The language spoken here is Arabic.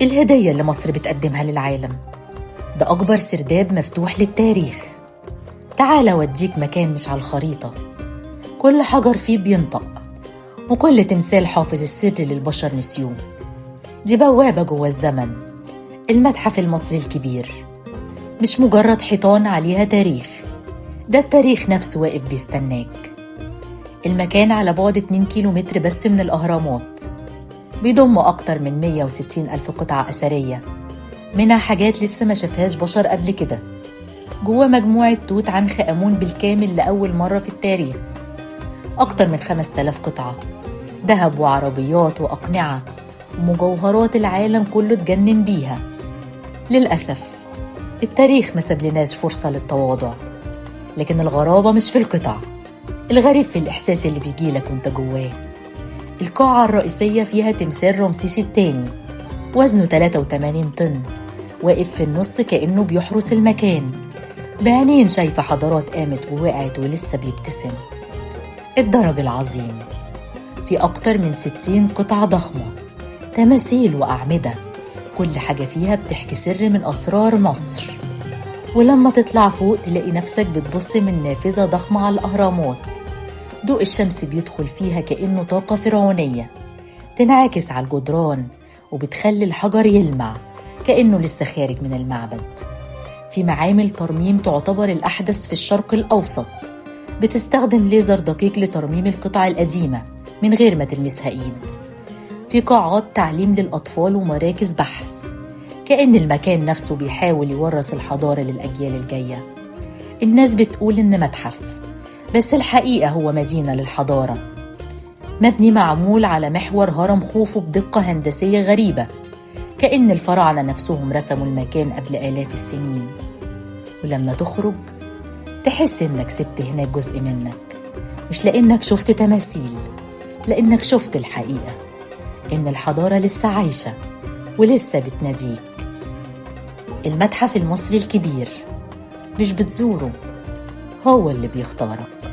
الهدية اللي مصر بتقدمها للعالم ده أكبر سرداب مفتوح للتاريخ. تعال أوديك مكان مش على الخريطة، كل حجر فيه بينطق، وكل تمثال حافظ السر للبشر نسيوه. دي بوابة جوه الزمن، المتحف المصري الكبير. مش مجرد حيطان عليها تاريخ، ده التاريخ نفسه واقف بيستناك. المكان على بعد 2 كيلومتر بس من الأهرامات، بيضم أكتر من 160 ألف قطعة أثرية، منها حاجات لسه ما شافهاش بشر قبل كده. جوه مجموعة توت عنخ آمون بالكامل لأول مرة في التاريخ، أكتر من 5000 قطعة ذهب وعربيات وأقنعة ومجوهرات العالم كله اتجنن بيها. للأسف التاريخ ما سابلناش فرصة للتواضع، لكن الغرابة مش في القطع، الغريب في الإحساس اللي بيجيلك وانت جواه. القاعة الرئيسية فيها تمثال رمسيس الثاني، وزنه 83 طن، واقف في النص كأنه بيحرس المكان، بعينين شايفة حضارات قامت ووقعت ولسه بيبتسم. الدرج العظيم في أكتر من 60 قطعة ضخمة، تماثيل وأعمدة، كل حاجة فيها بتحكي سر من أسرار مصر. ولما تطلع فوق تلاقي نفسك بتبص من نافذة ضخمة على الأهرامات، ضوء الشمس بيدخل فيها كأنه طاقة فرعونية، تنعكس على الجدران وبتخلي الحجر يلمع كأنه لسه خارج من المعبد. في معامل ترميم تعتبر الأحدث في الشرق الأوسط، بتستخدم ليزر دقيق لترميم القطع القديمة من غير ما تلمسها إيد. في قاعات تعليم للأطفال ومراكز بحث، كأن المكان نفسه بيحاول يورث الحضارة للأجيال الجاية. الناس بتقول إن متحف، بس الحقيقة هو مدينة للحضارة، مبني معمول على محور هرم خوفو بدقة هندسية غريبة، كأن الفراعنة نفسهم رسموا المكان قبل آلاف السنين. ولما تخرج تحس إنك سبت هناك جزء منك، مش لأنك شفت تماثيل، لأنك شفت الحقيقة، إن الحضارة لسه عايشة ولسه بتناديك. المتحف المصري الكبير مش بتزوره، هو اللي بيختارك.